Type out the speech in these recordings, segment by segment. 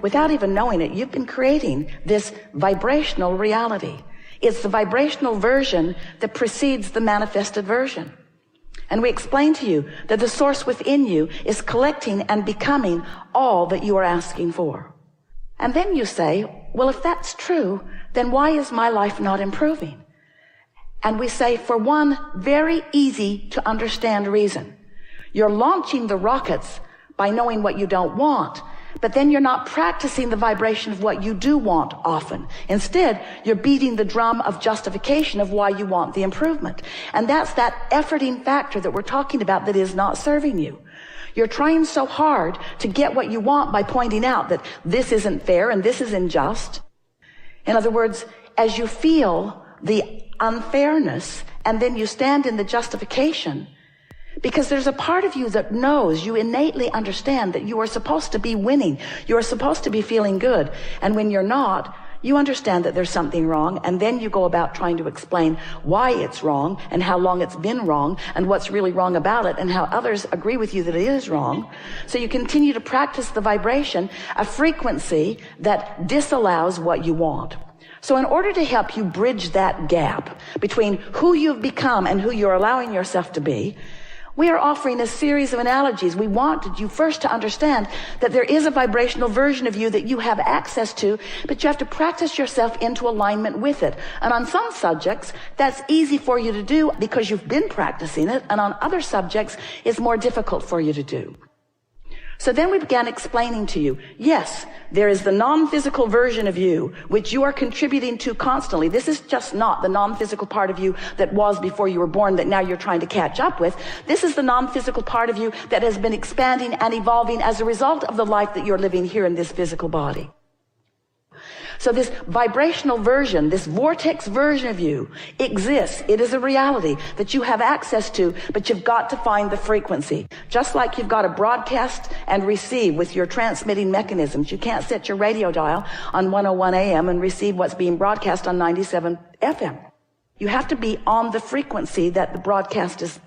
without even knowing it, you've been creating this vibrational reality. It's the vibrational version that precedes the manifested version. And we explain to you that the source within you is collecting and becoming all that you are asking for. And then you say, well, if that's true, then why is my life not improving? And we say, for one very easy to understand reason. You're launching the rockets by knowing what you don't want, but then you're not practicing the vibration of what you do want often. Instead, you're beating the drum of justification of why you want the improvement. And that's that efforting factor that we're talking about that is not serving you. You're trying so hard to get what you want by pointing out that this isn't fair and this is unjust. In other words, as you feel the unfairness and then you stand in the justification, because there's a part of you that knows, you innately understand that you are supposed to be winning. You are supposed to be feeling good. And when you're not, you understand that there's something wrong. And then you go about trying to explain why it's wrong and how long it's been wrong and what's really wrong about it and how others agree with you that it is wrong. So you continue to practice the vibration, a frequency that disallows what you want. So in order to help you bridge that gap between who you've become and who you're allowing yourself to be, we are offering a series of analogies. We wanted you first to understand that there is a vibrational version of you that you have access to, but you have to practice yourself into alignment with it. And on some subjects, that's easy for you to do because you've been practicing it, and on other subjects, it's more difficult for you to do. So then we began explaining to you, yes, there is the non-physical version of you, which you are contributing to constantly. This is just not the non-physical part of you that was before you were born that now you're trying to catch up with. This is the non-physical part of you that has been expanding and evolving as a result of the life that you're living here in this physical body. So this vibrational version, this vortex version of you exists. It is a reality that you have access to, but you've got to find the frequency. Just like you've got to broadcast and receive with your transmitting mechanisms. You can't set your radio dial on 101 AM and receive what's being broadcast on 97 FM. You have to be on the frequency that the broadcast is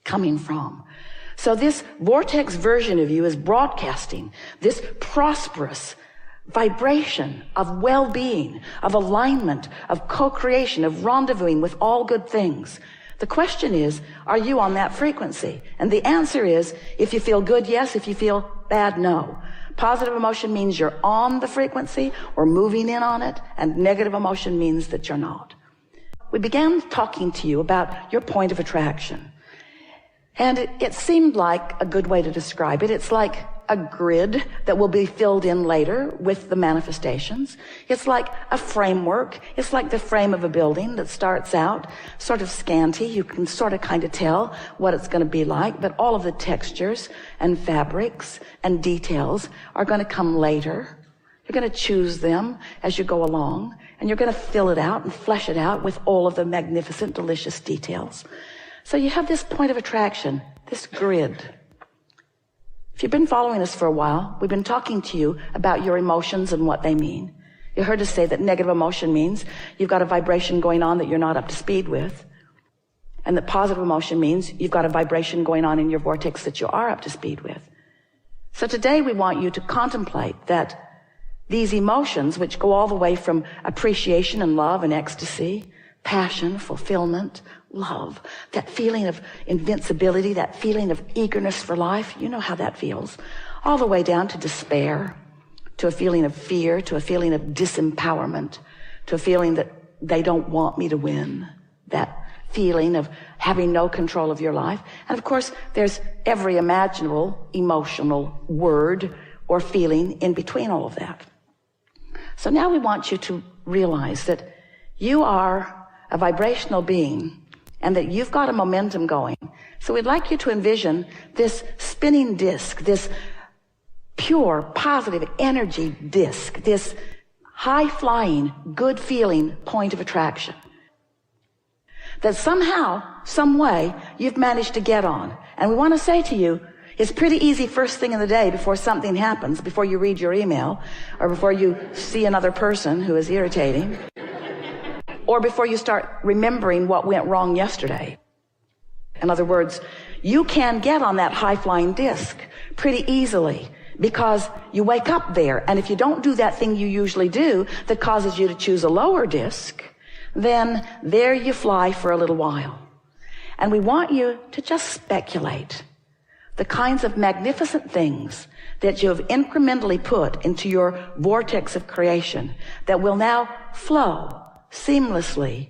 coming from. So this vortex version of you is broadcasting this prosperous vibration of well-being, of alignment, of co-creation, of rendezvousing with all good things. The question is, are you on that frequency? And the answer is, if you feel good, yes. If you feel bad, no. Positive emotion means you're on the frequency or moving in on it, and negative emotion means that you're not. We began talking to you about your point of attraction. And it seemed like a good way to describe it. It's like a grid that will be filled in later with the manifestations. It's like a framework. It's like the frame of a building that starts out sort of scanty. You can sort of kind of tell what it's going to be like, but all of the textures and fabrics and details are going to come later. You're going to choose them as you go along, and you're going to fill it out and flesh it out with all of the magnificent, delicious details. So you have this point of attraction, this grid. If you've been following us for a while, we've been talking to you about your emotions and what they mean. You heard us say that negative emotion means you've got a vibration going on that you're not up to speed with. And that positive emotion means you've got a vibration going on in your vortex that you are up to speed with. So today we want you to contemplate that these emotions, which go all the way from appreciation and love and ecstasy, passion, fulfillment, love, that feeling of invincibility, that feeling of eagerness for life, you know how that feels, all the way down to despair, to a feeling of fear, to a feeling of disempowerment, to a feeling that they don't want me to win, that feeling of having no control of your life. And of course, there's every imaginable emotional word or feeling in between all of that. So now we want you to realize that you are a vibrational being and that you've got a momentum going. So we'd like you to envision this spinning disc, this pure, positive energy disc, this high-flying, good-feeling point of attraction that somehow, some way, you've managed to get on. And we want to say to you, it's pretty easy first thing in the day before something happens, before you read your email, or before you see another person who is irritating, or before you start remembering what went wrong yesterday. In other words, you can get on that high-flying disc pretty easily because you wake up there. And if you don't do that thing you usually do that causes you to choose a lower disc, then there you fly for a little while. And we want you to just speculate the kinds of magnificent things that you have incrementally put into your vortex of creation that will now flow seamlessly,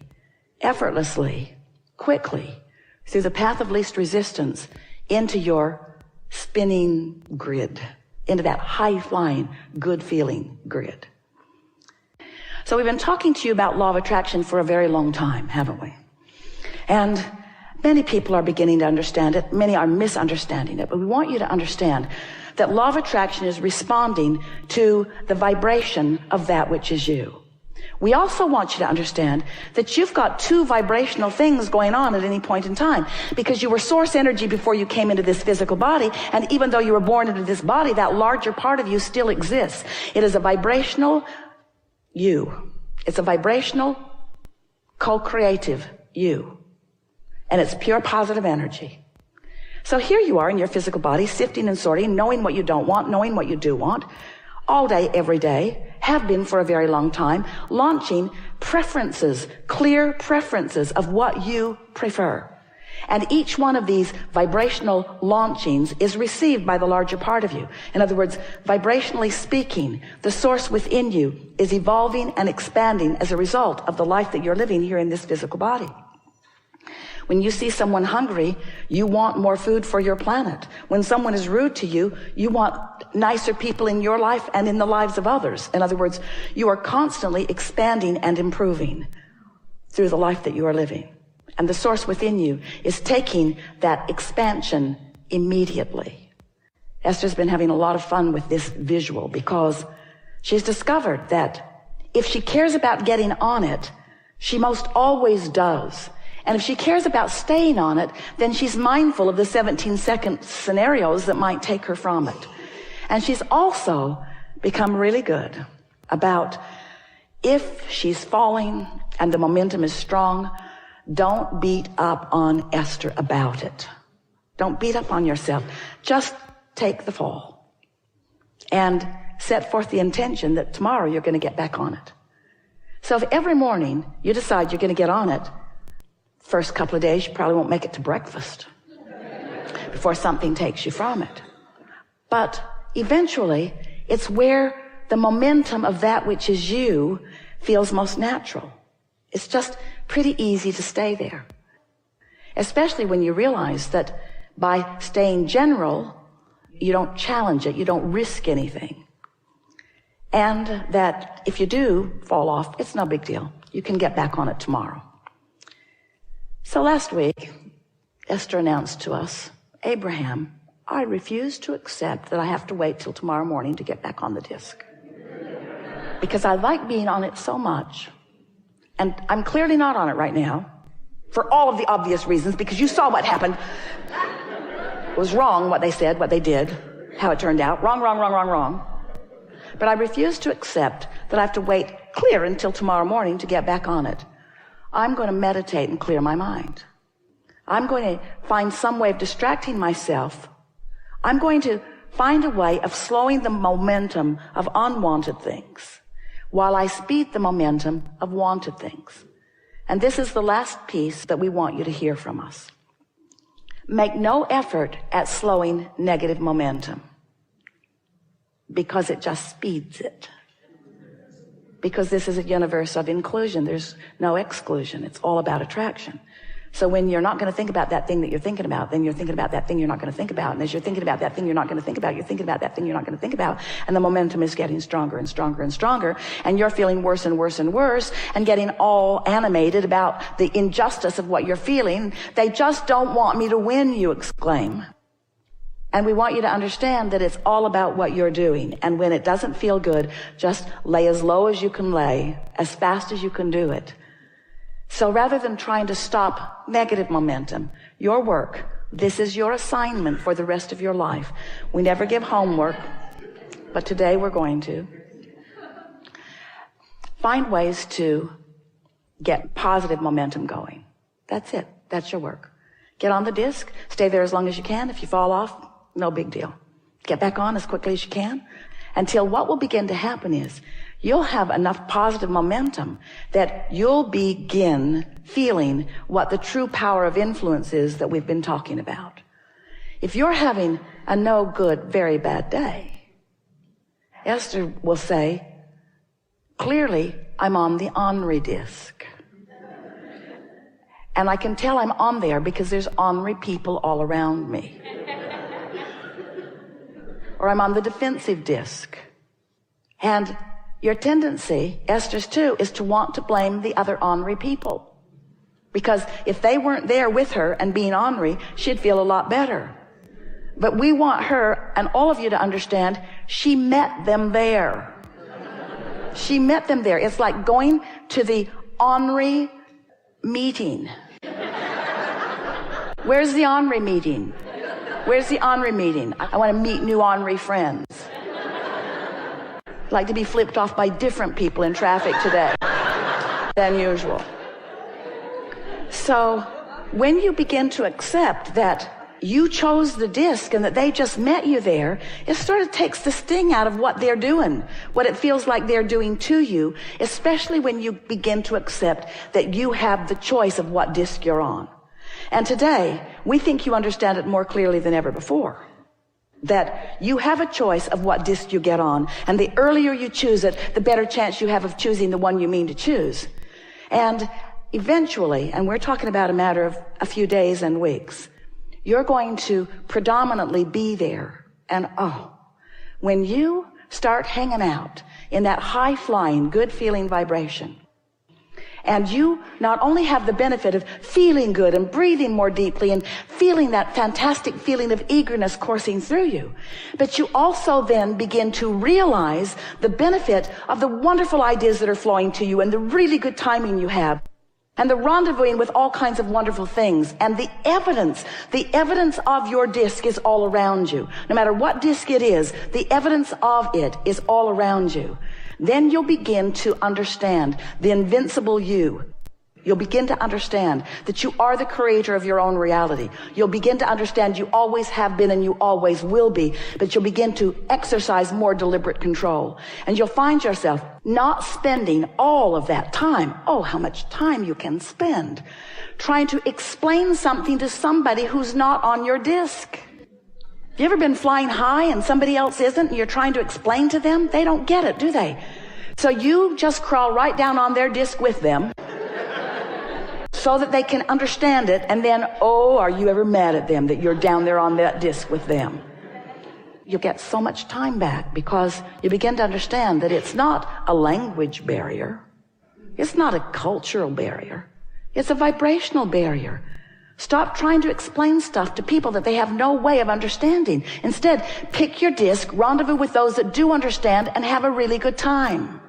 effortlessly, quickly through the path of least resistance into your spinning grid, into that high-flying, good-feeling grid. So we've been talking to you about law of attraction for a very long time, haven't we? And many people are beginning to understand it. Many are misunderstanding it. But we want you to understand that law of attraction is responding to the vibration of that which is you. We also want you to understand that you've got two vibrational things going on at any point in time, because you were source energy before you came into this physical body, and even though you were born into this body, that larger part of you still exists. It is a vibrational you. It's a vibrational, co-creative you. And it's pure positive energy. So here you are in your physical body, sifting and sorting, knowing what you don't want, knowing what you do want, all day, every day, have been for a very long time, launching preferences, clear preferences of what you prefer. And each one of these vibrational launchings is received by the larger part of you. In other words, vibrationally speaking, the source within you is evolving and expanding as a result of the life that you're living here in this physical body. When you see someone hungry, you want more food for your planet. When someone is rude to you, you want nicer people in your life and in the lives of others. In other words, you are constantly expanding and improving through the life that you are living. And the source within you is taking that expansion immediately. Esther's been having a lot of fun with this visual because she's discovered that if she cares about getting on it, she most always does. And if she cares about staying on it, then she's mindful of the 17-second scenarios that might take her from it. And she's also become really good about, if she's falling and the momentum is strong, don't beat up on Esther about it. Don't beat up on yourself. Just take the fall and set forth the intention that tomorrow you're going to get back on it. So if every morning you decide you're going to get on it, first couple of days, you probably won't make it to breakfast before something takes you from it. But eventually, it's where the momentum of that which is you feels most natural. It's just pretty easy to stay there. Especially when you realize that by staying general, you don't challenge it, you don't risk anything. And that if you do fall off, it's no big deal. You can get back on it tomorrow. So last week, Esther announced to us, Abraham, I refuse to accept that I have to wait till tomorrow morning to get back on the disc. Because I like being on it so much. And I'm clearly not on it right now, for all of the obvious reasons, because you saw what happened. It was wrong what they said, what they did, how it turned out. Wrong, wrong, wrong, wrong, wrong. But I refuse to accept that I have to wait clear until tomorrow morning to get back on it. I'm going to meditate and clear my mind. I'm going to find some way of distracting myself. I'm going to find a way of slowing the momentum of unwanted things while I speed the momentum of wanted things. And this is the last piece that we want you to hear from us. Make no effort at slowing negative momentum, because it just speeds it. Because this is a universe of inclusion. There's no exclusion. It's all about attraction. So when you're not going to think about that thing that you're thinking about, then you're thinking about that thing you're not going to think about. And as you're thinking about that thing you're not going to think about, you're thinking about that thing you're not going to think about. And the momentum is getting stronger and stronger and stronger. And you're feeling worse and worse and worse and getting all animated about the injustice of what you're feeling. They just don't want me to win, you exclaim. And we want you to understand that it's all about what you're doing. And when it doesn't feel good, just lay as low as you can lay, as fast as you can do it. So rather than trying to stop negative momentum, your work, this is your assignment for the rest of your life. We never give homework, but today we're going to. Find ways to get positive momentum going. That's it. That's your work. Get on the disc. Stay there as long as you can. If you fall off, no big deal. Get back on as quickly as you can, until what will begin to happen is you'll have enough positive momentum that you'll begin feeling what the true power of influence is that we've been talking about. If you're having a no good, very bad day, Esther will say, clearly, I'm on the ornery disc. And I can tell I'm on there because there's ornery people all around me. Or I'm on the defensive disc. And your tendency, Esther's too, is to want to blame the other ornery people. Because if they weren't there with her and being ornery, she'd feel a lot better. But we want her and all of you to understand, she met them there. She met them there. It's like going to the ornery meeting. Where's the ornery meeting? Where's the ornery meeting? I want to meet new ornery friends. I'd like to be flipped off by different people in traffic today than usual. So when you begin to accept that you chose the disc and that they just met you there, it sort of takes the sting out of what they're doing, what it feels like they're doing to you, especially when you begin to accept that you have the choice of what disc you're on. And today, we think you understand it more clearly than ever before. That you have a choice of what disc you get on, and the earlier you choose it, the better chance you have of choosing the one you mean to choose. And eventually, and we're talking about a matter of a few days and weeks, you're going to predominantly be there. And when you start hanging out in that high-flying, good-feeling vibration, and you not only have the benefit of feeling good and breathing more deeply and feeling that fantastic feeling of eagerness coursing through you, but you also then begin to realize the benefit of the wonderful ideas that are flowing to you and the really good timing you have, and the rendezvousing with all kinds of wonderful things, and the evidence of your disc is all around you. No matter what disc it is, the evidence of it is all around you. Then you'll begin to understand the invincible you. You'll begin to understand that you are the creator of your own reality. You'll begin to understand you always have been and you always will be, but you'll begin to exercise more deliberate control. And you'll find yourself not spending all of that time, how much time you can spend, trying to explain something to somebody who's not on your disc. Have you ever been flying high and somebody else isn't, and you're trying to explain to them? They don't get it, do they? So you just crawl right down on their disc with them so that they can understand it, and then, are you ever mad at them that you're down there on that disc with them? You get so much time back because you begin to understand that it's not a language barrier. It's not a cultural barrier. It's a vibrational barrier. Stop trying to explain stuff to people that they have no way of understanding. Instead, pick your disc, rendezvous with those that do understand, and have a really good time.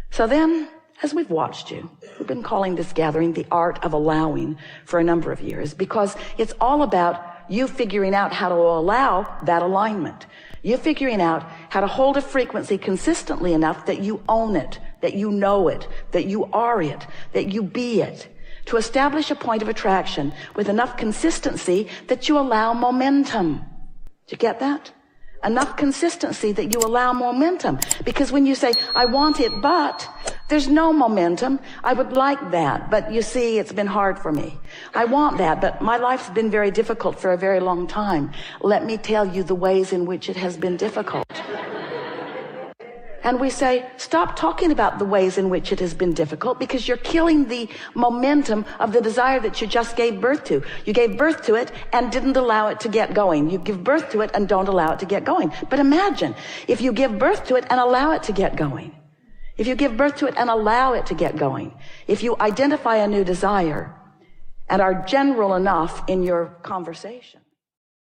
So then, as we've watched you, we've been calling this gathering the art of allowing for a number of years, because it's all about you figuring out how to allow that alignment. You figuring out how to hold a frequency consistently enough that you own it, that you know it, that you are it, that you be it. To establish a point of attraction with enough consistency that you allow momentum. Do you get that? Enough consistency that you allow momentum. Because when you say, I want it, but there's no momentum, I would like that, but you see, it's been hard for me. I want that, but my life's been very difficult for a very long time. Let me tell you the ways in which it has been difficult. And we say, stop talking about the ways in which it has been difficult, because you're killing the momentum of the desire that you just gave birth to. You gave birth to it and didn't allow it to get going. You give birth to it and don't allow it to get going. But imagine if you give birth to it and allow it to get going. If you give birth to it and allow it to get going. If you identify a new desire and are general enough in your conversation.